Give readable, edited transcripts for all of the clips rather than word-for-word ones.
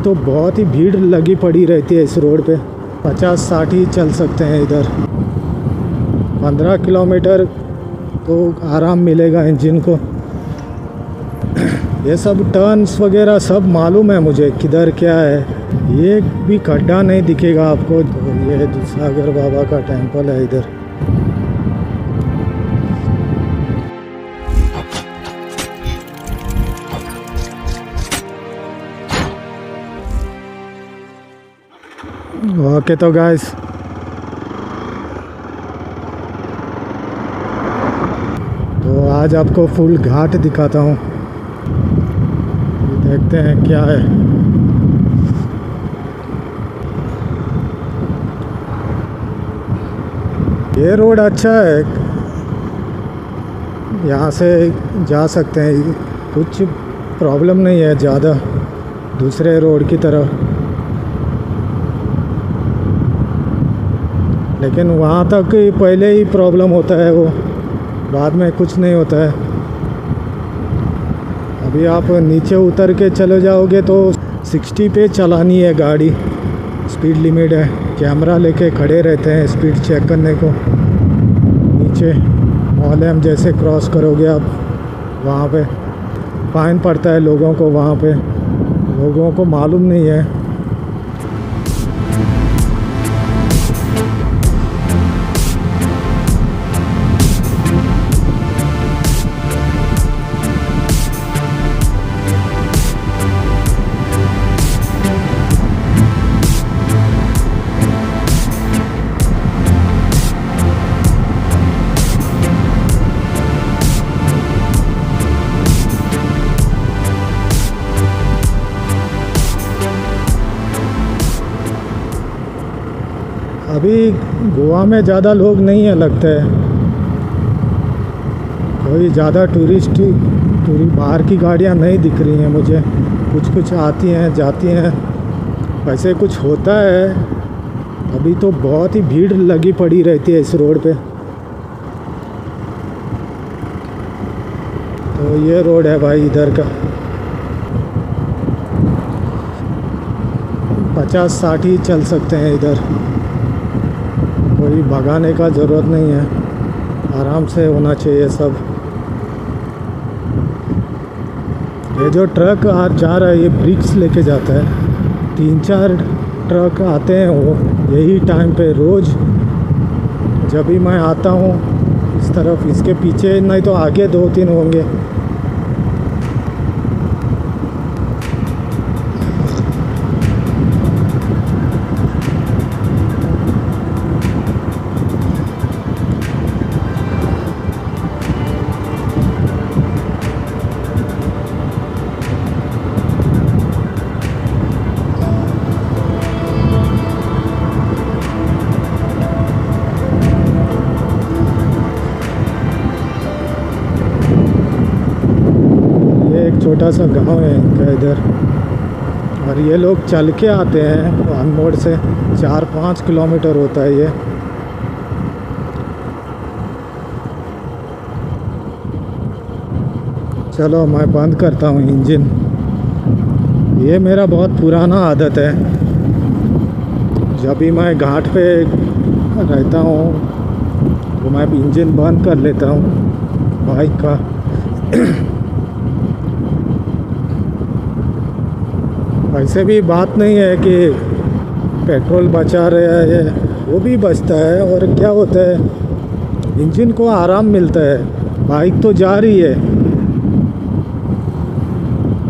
तो बहुत ही भीड़ लगी पड़ी रहती है इस रोड पे। 50-60 ही चल सकते हैं इधर। 15 किलोमीटर तो आराम मिलेगा इंजन को। ये सब टर्न्स वगैरह सब मालूम है मुझे किधर क्या है। ये भी खड्डा नहीं दिखेगा आपको। तो ये दूधसागर बाबा का टेंपल है इधर। ओके तो गाइस, तो आज आपको फुल घाट दिखाता हूँ। देखते हैं क्या है। ये रोड अच्छा है, यहाँ से जा सकते हैं। कुछ प्रॉब्लम नहीं है ज़्यादा दूसरे रोड की तरह। लेकिन वहाँ तक पहले ही प्रॉब्लम होता है, वो बाद में कुछ नहीं होता है। अभी आप नीचे उतर के चले जाओगे तो 60 पे चलानी है गाड़ी। स्पीड लिमिट है। कैमरा लेके खड़े रहते हैं स्पीड चेक करने को। नीचे मॉलम जैसे क्रॉस करोगे आप, वहाँ पे फाइन पड़ता है लोगों को। वहाँ पे लोगों को मालूम नहीं है। अभी गोवा में ज़्यादा लोग नहीं है लगता है। कोई ज़्यादा टूरिस्ट बाहर की गाड़ियाँ नहीं दिख रही हैं मुझे। कुछ आती हैं जाती हैं, वैसे कुछ होता है। अभी तो बहुत ही भीड़ लगी पड़ी रहती है इस रोड पे। तो ये रोड है भाई इधर का। 50-60 ही चल सकते हैं इधर। कोई भगाने का ज़रूरत नहीं है, आराम से होना चाहिए सब। ये जो ट्रक जा रहा है ये ब्रिक्स लेके जाता है। 3-4 ट्रक आते हैं वो यही टाइम पे रोज़। जब भी मैं आता हूँ इस तरफ, इसके पीछे नहीं तो आगे 2-3 होंगे। छोटा सा गांव है इनका इधर। और ये लोग चल के आते हैं अनमोड़ से। 4-5 किलोमीटर होता है ये। चलो मैं बंद करता हूँ इंजन। ये मेरा बहुत पुराना आदत है। जब भी मैं घाट पे रहता हूँ तो मैं इंजन बंद कर लेता हूँ बाइक का। वैसे भी बात नहीं है कि पेट्रोल बचा रहा है, वो भी बचता है। और क्या होता है, इंजन को आराम मिलता है। बाइक तो जा रही है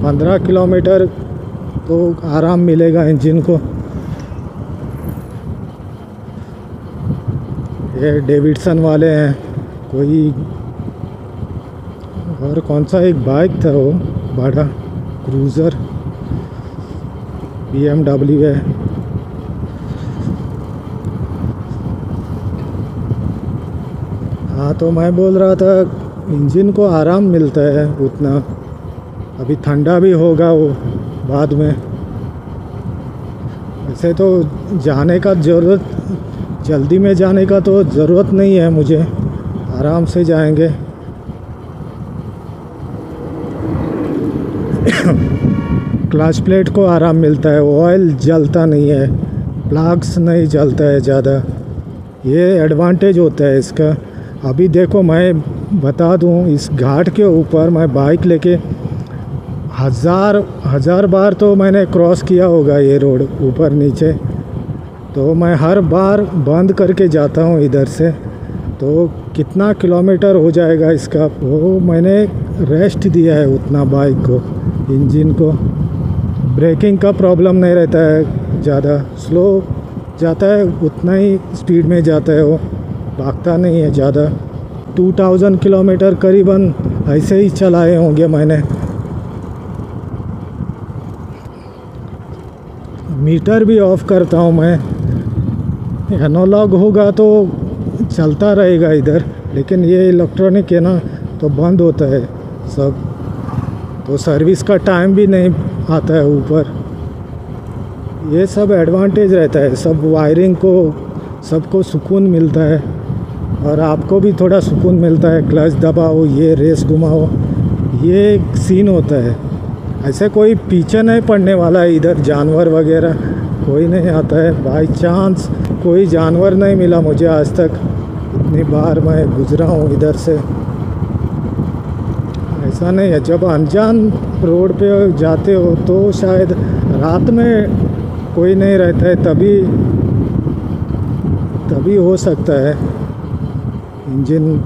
15 किलोमीटर तो आराम मिलेगा इंजन को। ये डेविडसन वाले हैं कोई। और कौन सा एक बाइक था वो बड़ा क्रूज़र, BMW है। हाँ तो मैं बोल रहा था इंजन को आराम मिलता है उतना। अभी ठंडा भी होगा वो बाद में। वैसे तो जाने का जल्दी में जाने का तो ज़रूरत नहीं है मुझे, आराम से जाएंगे। क्लच प्लेट को आराम मिलता है, ऑयल जलता नहीं है, प्लग्स नहीं जलता है ज़्यादा। ये एडवांटेज होता है इसका। अभी देखो मैं बता दूं, इस घाट के ऊपर मैं बाइक लेके हज़ार बार तो मैंने क्रॉस किया होगा ये रोड ऊपर नीचे। तो मैं हर बार बंद करके जाता हूँ इधर से। तो कितना किलोमीटर हो जाएगा इसका, वो मैंने रेस्ट दिया है उतना बाइक को, इंजन को। ब्रेकिंग का प्रॉब्लम नहीं रहता है, ज़्यादा स्लो जाता है, उतना ही स्पीड में जाता है, वो भागता नहीं है ज़्यादा। 2000 किलोमीटर करीबन ऐसे ही चलाए होंगे मैंने। मीटर भी ऑफ करता हूँ मैं। एनालॉग होगा तो चलता रहेगा इधर, लेकिन ये इलेक्ट्रॉनिक है ना, तो बंद होता है सब। तो सर्विस का टाइम भी नहीं आता है ऊपर। ये सब एडवांटेज रहता है, सब वायरिंग को सबको सुकून मिलता है, और आपको भी थोड़ा सुकून मिलता है। क्लच दबाओ, ये रेस घुमाओ, ये एक सीन होता है। ऐसे कोई पीछे नहीं पड़ने वाला है इधर, जानवर वगैरह कोई नहीं आता है। बाई चांस कोई जानवर नहीं मिला मुझे आज तक, इतनी बार मैं गुजरा हूँ इधर से। ऐसा नहीं है, जब अनजान रोड पे जाते हो तो शायद रात में कोई नहीं रहता है, तभी हो सकता है इंजन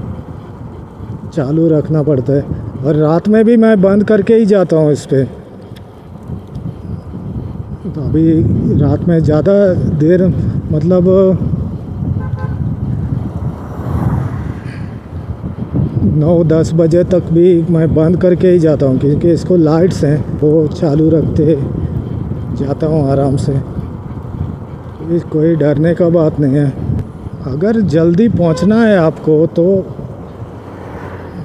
चालू रखना पड़ता है। और रात में भी मैं बंद करके ही जाता हूँ इस पे। तो अभी रात में ज़्यादा देर, मतलब 9-10 बजे तक भी मैं बंद करके ही जाता हूँ, क्योंकि इसको लाइट्स हैं वो चालू रखते जाता हूँ आराम से। कोई डरने का बात नहीं है। अगर जल्दी पहुँचना है आपको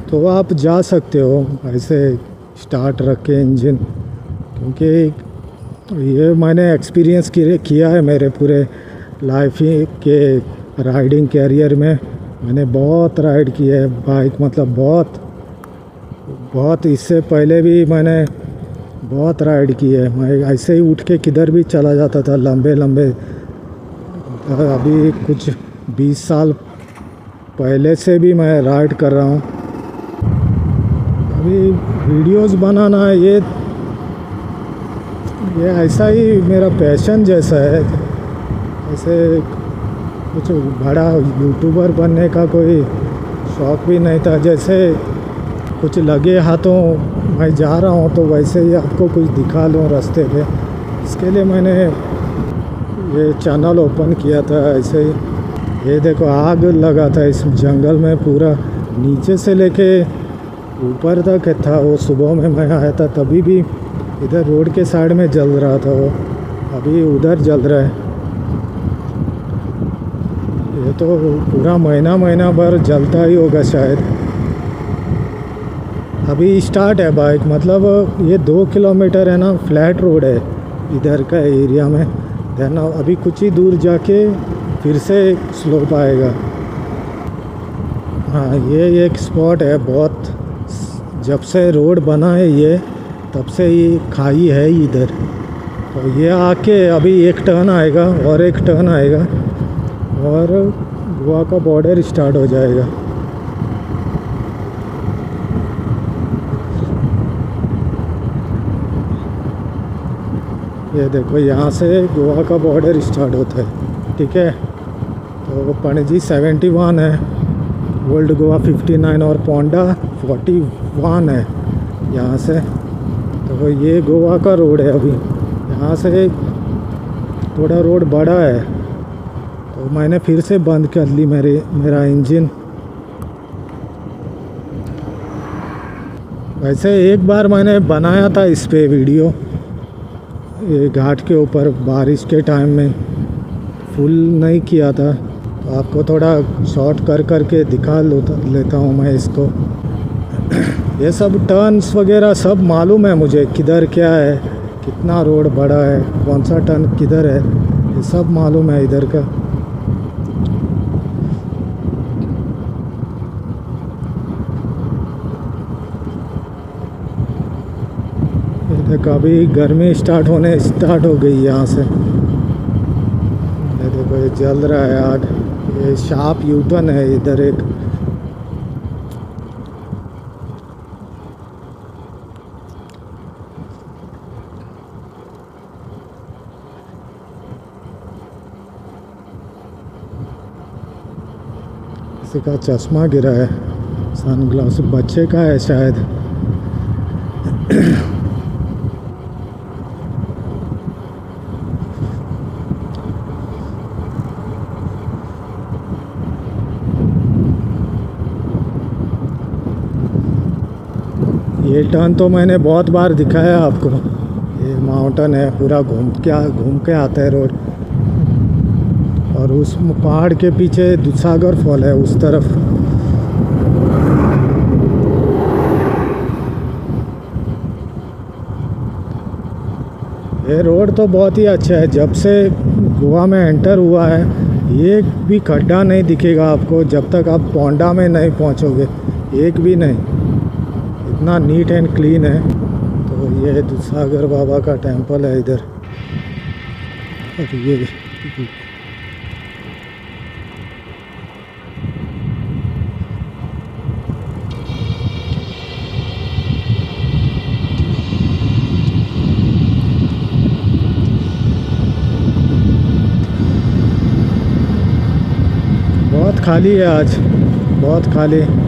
तो आप जा सकते हो ऐसे स्टार्ट रख के इंजन, क्योंकि ये मैंने एक्सपीरियंस किया है मेरे पूरे लाइफ ही के राइडिंग कैरियर में। मैंने बहुत राइड किया है बाइक, मतलब बहुत इससे पहले भी मैंने बहुत राइड की है। मैं ऐसे ही उठ के किधर भी चला जाता था लंबे। अभी कुछ 20 साल पहले से भी मैं राइड कर रहा हूँ। अभी वीडियोस बनाना ये ऐसा ही मेरा पैशन जैसा है। ऐसे कुछ बड़ा यूट्यूबर बनने का कोई शौक़ भी नहीं था। जैसे कुछ लगे हाथों मैं जा रहा हूँ तो वैसे ही आपको कुछ दिखा लूँ रास्ते पे, इसके लिए मैंने ये चैनल ओपन किया था ऐसे ही। ये देखो आग लगा था इस जंगल में, पूरा नीचे से लेके ऊपर तक था। वो सुबह में मैं आया था तभी भी इधर रोड के साइड में जल रहा था वो, अभी उधर जल रहा है। ये तो पूरा महीना भर जलता ही होगा शायद। अभी स्टार्ट है बाइक, मतलब ये 2 किलोमीटर है ना, फ्लैट रोड है इधर का एरिया में। देन अभी कुछ ही दूर जाके फिर से स्लोप आएगा। हाँ, ये एक स्पॉट है बहुत, जब से रोड बना है ये तब से ये खाई है इधर। तो ये आके अभी एक टर्न आएगा और एक टर्न आएगा और गोवा का बॉर्डर स्टार्ट हो जाएगा। ये देखो यहाँ से गोवा का बॉर्डर स्टार्ट होता है, ठीक है। तो पणजी 71 है, ओल्ड गोवा 59 और पोंडा 41 है यहाँ से। तो ये गोवा का रोड है। अभी यहाँ से थोड़ा रोड बड़ा है, तो मैंने फिर से बंद कर ली मेरा इंजन। वैसे एक बार मैंने बनाया था इस पे वीडियो, ये घाट के ऊपर बारिश के टाइम में, फुल नहीं किया था। तो आपको थोड़ा शॉर्ट करके दिखा लेता हूँ मैं इसको। ये सब टर्न्स वगैरह सब मालूम है मुझे, किधर क्या है, कितना रोड बड़ा है, कौन सा टर्न किधर है, ये सब मालूम है इधर का। ये देखो अभी गर्मी स्टार्ट हो गई यहाँ से। ये देखो ये जल रहा है आग। ये शार्प यूटर्न है इधर एक। किसी का चश्मा गिरा है, सनग्लास बच्चे का है शायद। ये टर्न तो मैंने बहुत बार दिखाया आपको। ये माउंटेन है, पूरा घूम के आता है रोड। और उस पहाड़ के पीछे दूधसागर फॉल है उस तरफ। ये रोड तो बहुत ही अच्छा है। जब से गोवा में एंटर हुआ है एक भी खड्डा नहीं दिखेगा आपको जब तक आप पोंडा में नहीं पहुंचोगे, एक भी नहीं। इतना नीट एंड क्लीन है। तो ये दूधसागर बाबा का टेंपल है इधर। और ये बहुत खाली है आज, बहुत खाली है।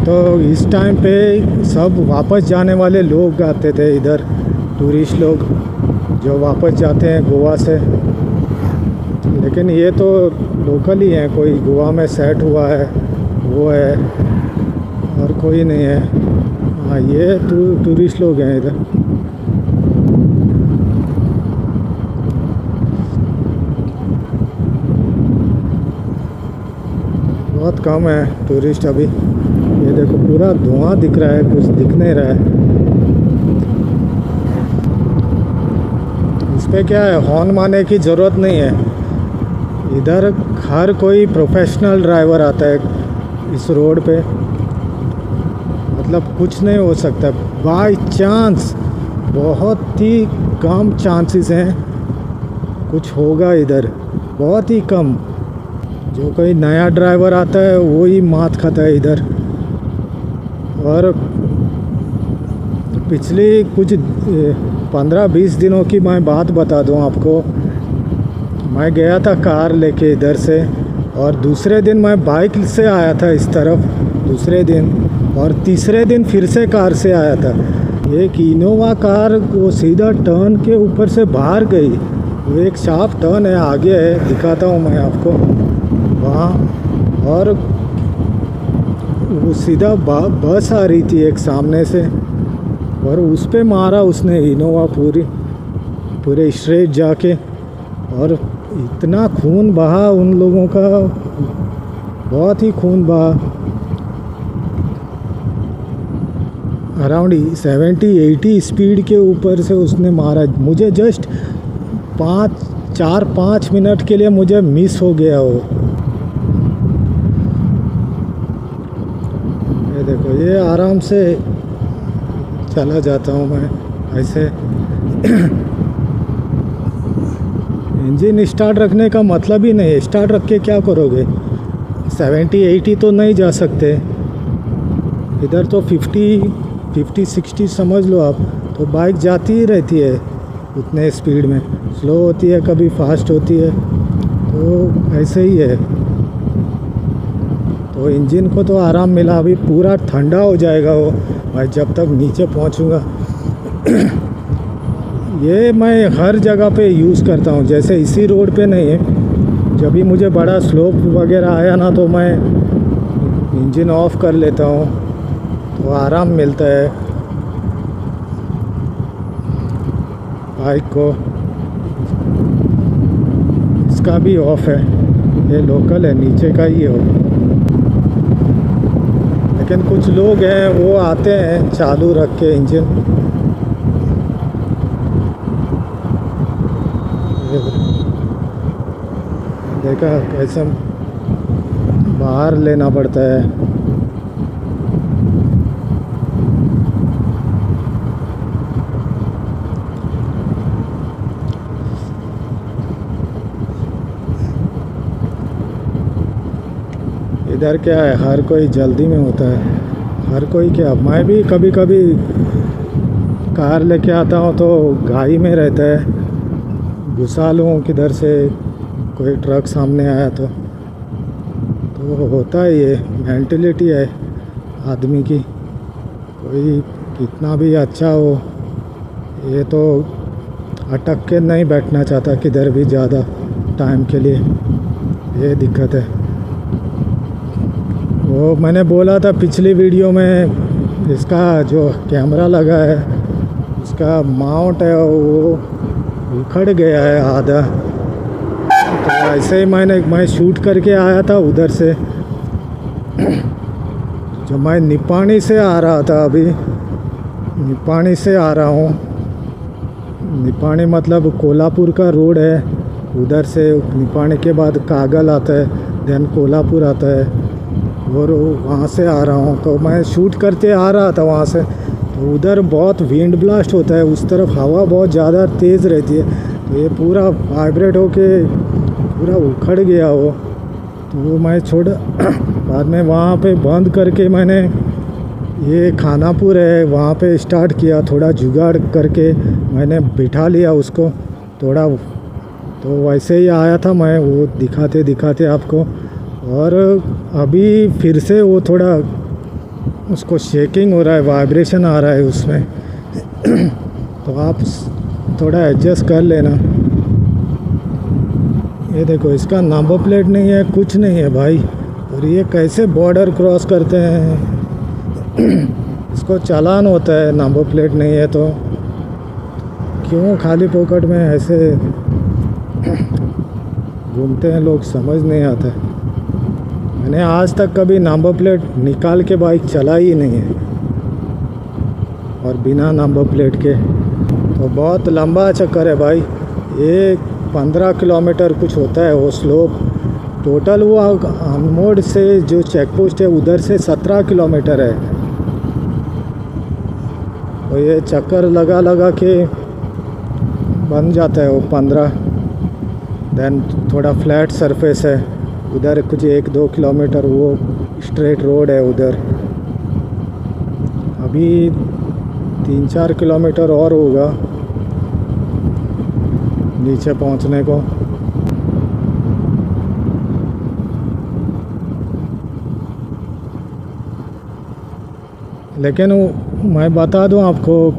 तो इस टाइम पे सब वापस जाने वाले लोग आते थे इधर, टूरिस्ट लोग जो वापस जाते हैं गोवा से। लेकिन ये तो लोकल ही हैं, कोई गोवा में सेट हुआ है वो है, और कोई नहीं है। हाँ ये टूरिस्ट लोग हैं इधर। बहुत कम है टूरिस्ट अभी। ये देखो पूरा धुआं दिख रहा है, कुछ दिख नहीं रहा है। इस पे क्या है, हॉर्न मारने की ज़रूरत नहीं है। इधर हर कोई प्रोफेशनल ड्राइवर आता है इस रोड पे। मतलब कुछ नहीं हो सकता। बाय चांस, बहुत ही कम चांसेस हैं कुछ होगा इधर, बहुत ही कम। जो कोई नया ड्राइवर आता है वो ही मात खाता है इधर। और पिछली कुछ 15-20 दिनों की मैं बात बता दूं आपको। मैं गया था कार लेके इधर से, और दूसरे दिन मैं बाइक से आया था इस तरफ दूसरे दिन, और तीसरे दिन फिर से कार से आया था। एक इनोवा कार वो सीधा टर्न के ऊपर से बाहर गई। वो एक शार्प टर्न है, आगे है, दिखाता हूँ मैं आपको वहाँ। और वो सीधा बस आ रही थी एक सामने से, और उस पे मारा उसने इनोवा पूरे स्ट्रेट जाके। और इतना खून बहा उन लोगों का, बहुत ही खून बहा। अराउंड 70-80 स्पीड के ऊपर से उसने मारा। मुझे जस्ट 4-5 मिनट के लिए मुझे मिस हो गया वो। ये देखो ये आराम से चला जाता हूँ मैं ऐसे। इंजन स्टार्ट रखने का मतलब ही नहीं है। स्टार्ट रख के क्या करोगे? 70-80 तो नहीं जा सकते इधर। तो 50-60 समझ लो आप। तो बाइक जाती ही रहती है उतने स्पीड में, स्लो होती है कभी फास्ट होती है, तो ऐसे ही है। तो इंजन को तो आराम मिला। अभी पूरा ठंडा हो जाएगा वो मैं जब तक नीचे पहुंचूंगा। ये मैं हर जगह पे यूज़ करता हूँ, जैसे इसी रोड पे नहीं है। जब भी मुझे बड़ा स्लोप वगैरह आया ना तो मैं इंजन ऑफ कर लेता हूँ, तो आराम मिलता है बाइक को। इसका भी ऑफ है, ये लोकल है, नीचे का ही हो। लेकिन कुछ लोग हैं वो आते हैं चालू रख के इंजन। देखा कैसे बाहर लेना पड़ता है। इधर क्या है, हर कोई जल्दी में होता है, हर कोई क्या, मैं भी कभी कभी कार लेके आता हूँ तो घाई में रहता है, घुसा लूँ किधर से, कोई ट्रक सामने आया तो होता है, ये मेंटलिटी है आदमी की। कोई कितना भी अच्छा हो, ये तो अटक के नहीं बैठना चाहता किधर भी ज़्यादा टाइम के लिए, ये दिक्कत है। वो मैंने बोला था पिछली वीडियो में, इसका जो कैमरा लगा है उसका माउंट है वो उखड़ गया है आधा, तो ऐसे ही मैं शूट करके आया था उधर से, जो मैं निपानी से आ रहा था, अभी निपानी से आ रहा हूँ। निपानी मतलब कोल्हापुर का रोड है, उधर से निपानी के बाद कागल आता है, देन कोल्हापुर आता है, और वहाँ से आ रहा हूँ। तो मैं शूट करते आ रहा था वहाँ से, तो उधर बहुत विंड ब्लास्ट होता है, उस तरफ हवा बहुत ज़्यादा तेज़ रहती है, तो ये पूरा वाइब्रेट होके पूरा उखड़ गया वो। तो वो मैं छोड़ बाद में वहाँ पे बंद करके मैंने, ये खानापुर है वहाँ पे स्टार्ट किया, थोड़ा जुगाड़ करके मैंने बिठा लिया उसको थोड़ा, तो वैसे ही आया था मैं, वो दिखाते दिखाते आपको। और अभी फिर से वो थोड़ा उसको शेकिंग हो रहा है, वाइब्रेशन आ रहा है उसमें तो आप थोड़ा एडजस्ट कर लेना। ये देखो, इसका नंबर प्लेट नहीं है, कुछ नहीं है भाई, और ये कैसे बॉर्डर क्रॉस करते हैं इसको चालान होता है, नंबर प्लेट नहीं है तो क्यों खाली पॉकेट में ऐसे घूमते हैं लोग, समझ नहीं आता। मैंने आज तक कभी नंबर प्लेट निकाल के बाइक चलाई ही नहीं है, और बिना नंबर प्लेट के। तो बहुत लंबा चक्कर है भाई, ये 15 किलोमीटर कुछ होता है वो स्लोप टोटल। वो अनमोड से जो चेक पोस्ट है उधर से 17 किलोमीटर है। तो ये चक्कर लगा लगा के बन जाता है वो 15। देन थोड़ा फ्लैट सरफेस है उधर, कुछ 1-2 किलोमीटर वो स्ट्रेट रोड है उधर। अभी 3-4 किलोमीटर और होगा नीचे पहुंचने को। लेकिन मैं बता दूं आपको,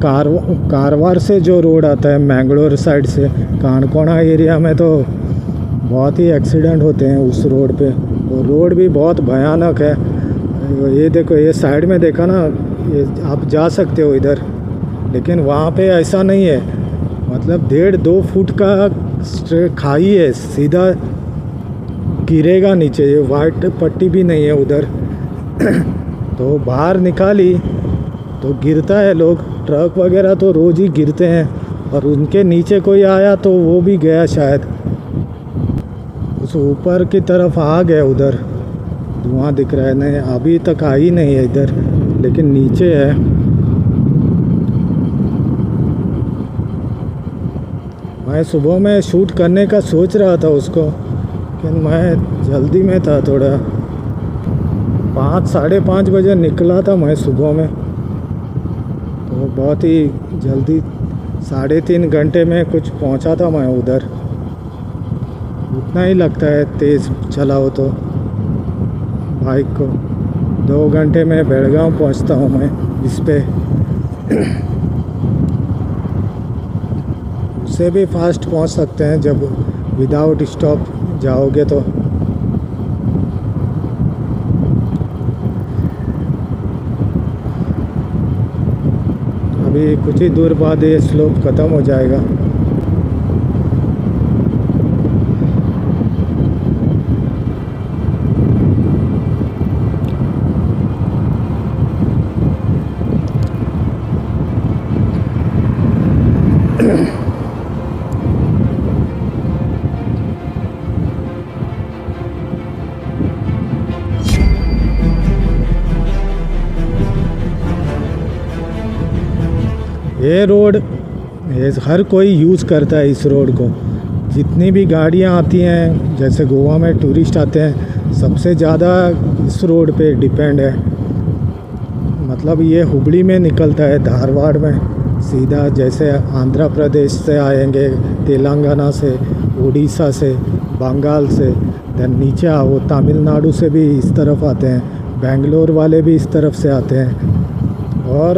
कारवार से जो रोड आता है मैंगलोर साइड से, कानकोना एरिया में तो बहुत ही एक्सीडेंट होते हैं उस रोड पे। वो रोड भी बहुत भयानक है। ये देखो, ये साइड में देखा ना, ये आप जा सकते हो इधर, लेकिन वहाँ पे ऐसा नहीं है, मतलब 1.5-2 फुट का खाई है, सीधा गिरेगा नीचे। ये वाइट पट्टी भी नहीं है उधर तो बाहर निकाली तो गिरता है लोग, ट्रक वगैरह तो रोज़ ही गिरते हैं, और उनके नीचे कोई आया तो वो भी गया शायद, उस ऊपर की तरफ आ गए, उधर धुआं दिख रहा है। नहीं, अभी तक आई नहीं है इधर, लेकिन नीचे है। मैं सुबह में शूट करने का सोच रहा था उसको, लेकिन मैं जल्दी में था थोड़ा, 5-5:30 बजे निकला था मैं सुबह में, तो बहुत ही जल्दी 3.5 घंटे में कुछ पहुंचा था मैं उधर। उतना ही लगता है तेज़ चलाओ तो बाइक को। 2 घंटे में बेलगांव पहुंचता हूं मैं इस पे उससे भी फास्ट पहुंच सकते हैं जब विदाउट स्टॉप जाओगे तो। अभी कुछ ही दूर बाद ये स्लोप ख़त्म हो जाएगा। ये रोड हर कोई यूज़ करता है इस रोड को। जितनी भी गाड़ियाँ आती हैं, जैसे गोवा में टूरिस्ट आते हैं, सबसे ज़्यादा इस रोड पे डिपेंड है। मतलब ये हुबली में निकलता है, धारवाड़ में सीधा, जैसे आंध्र प्रदेश से आएंगे, तेलंगाना से, उड़ीसा से, बंगाल से, देन नीचे वो तमिलनाडु से भी इस तरफ आते हैं, बेंगलोर वाले भी इस तरफ से आते हैं। और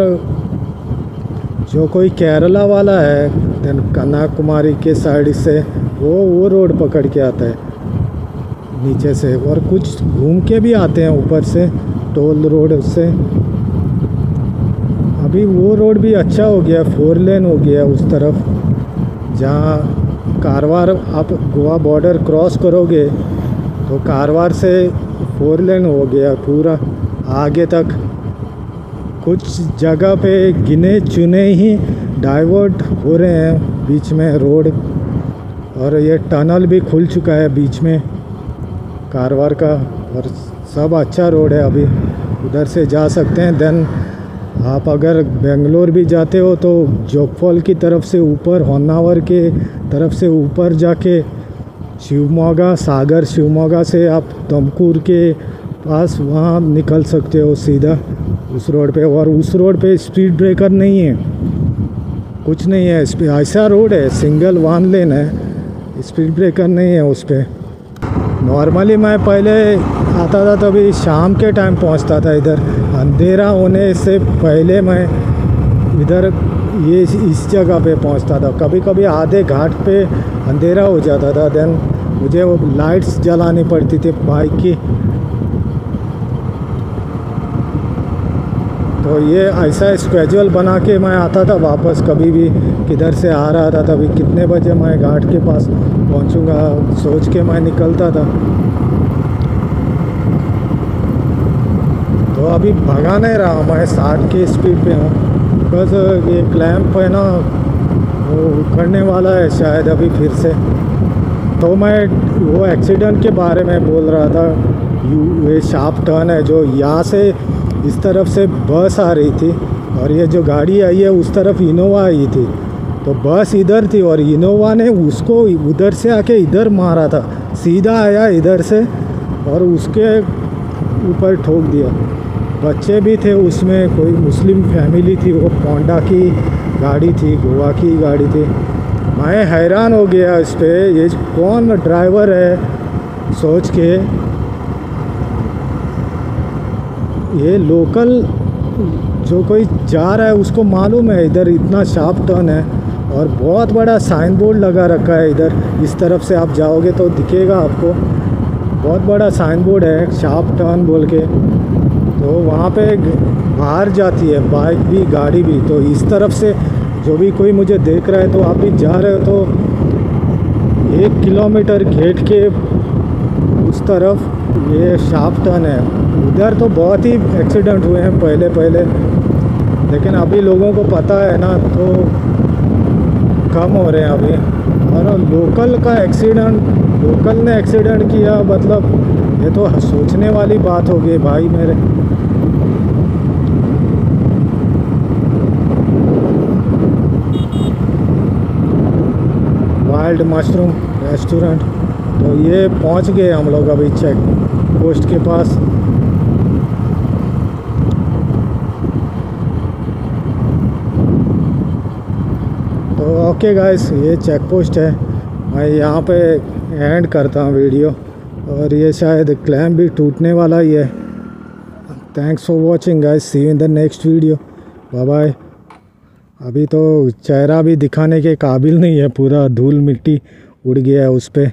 जो कोई केरला वाला है देन कन्याकुमारी के साइड से वो रोड पकड़ के आता है नीचे से, और कुछ घूम के भी आते हैं ऊपर से टोल रोड से। अभी वो रोड भी अच्छा हो गया, 4 लेन हो गया उस तरफ, जहाँ कारवार आप गोवा बॉर्डर क्रॉस करोगे तो कारवार से 4 लेन हो गया पूरा आगे तक। कुछ जगह पे गिने चुने ही डाइवर्ट हो रहे हैं बीच में रोड, और ये टनल भी खुल चुका है बीच में कारवार का, और सब अच्छा रोड है, अभी उधर से जा सकते हैं। देन आप अगर बेंगलोर भी जाते हो तो जोगफॉल की तरफ से ऊपर, होन्नावर के तरफ से ऊपर जाके शिवमोगा, सागर शिवमोगा से आप तुमकुर के पास वहाँ निकल सकते हो सीधा उस रोड पे। और उस रोड पे स्पीड ब्रेकर नहीं है, कुछ नहीं है, इस पर ऐसा रोड है, सिंगल 1 लेन है, स्पीड ब्रेकर नहीं है उस पर। नॉर्मली मैं पहले आता था तभी शाम के टाइम पहुंचता था इधर, अंधेरा होने से पहले मैं इधर ये इस जगह पे पहुंचता था। कभी कभी आधे घाट पे अंधेरा हो जाता था, देन मुझे वो लाइट्स जलानी पड़ती थी बाइक की। तो ये ऐसा स्केड्यूल बना के मैं आता था वापस, कभी भी किधर से आ रहा था तभी कितने बजे मैं घाट के पास पहुंचूंगा सोच के मैं निकलता था। तो अभी भगा नहीं रहा, मैं 60 की स्पीड पे हूँ, बिकॉज ये क्लैम्प है ना वो उखड़ने वाला है शायद अभी फिर से। तो मैं वो एक्सीडेंट के बारे में बोल रहा था, ये शार्प टर्न है जो यहाँ से इस तरफ से बस आ रही थी, और ये जो गाड़ी आई है उस तरफ इनोवा आई थी। तो बस इधर थी और इनोवा ने उसको उधर से आके इधर मारा था, सीधा आया इधर से और उसके ऊपर ठोक दिया। बच्चे भी थे उसमें, कोई मुस्लिम फैमिली थी, वो पोंडा की गाड़ी थी, गोवा की गाड़ी थी। मैं हैरान हो गया इस पे, ये कौन ड्राइवर है सोच के। ये लोकल जो कोई जा रहा है उसको मालूम है इधर इतना शार्प टर्न है, और बहुत बड़ा साइन बोर्ड लगा रखा है इधर, इस तरफ से आप जाओगे तो दिखेगा आपको, बहुत बड़ा साइन बोर्ड है शार्प टर्न बोल के। तो वहाँ पे बाहर जाती है बाइक भी गाड़ी भी। तो इस तरफ से जो भी कोई मुझे देख रहा है तो आप भी जा रहे हो तो 1 किलोमीटर गेट के उस तरफ ये शार्प टर्न है। उधर तो बहुत ही एक्सीडेंट हुए हैं पहले, लेकिन अभी लोगों को पता है ना तो कम हो रहे हैं अभी। और लोकल का एक्सीडेंट, लोकल ने एक्सीडेंट किया, मतलब ये तो सोचने वाली बात हो गई भाई मेरे। Wild mushroom restaurant. तो ये पहुंच गए हम लोग अभी चेक पोस्ट के पास। तो ओके गाइस, ये चेक पोस्ट है, मैं यहाँ पे एंड करता हूँ वीडियो, और ये शायद क्लैम्प भी टूटने वाला ही है। Thanks for watching guys, see you in the next video, bye bye. अभी तो चेहरा भी दिखाने के काबिल नहीं है, पूरा धूल मिट्टी उड़ गया है उस पर।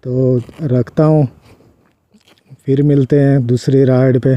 तो रखता हूँ, फिर मिलते हैं दूसरी राइड पे।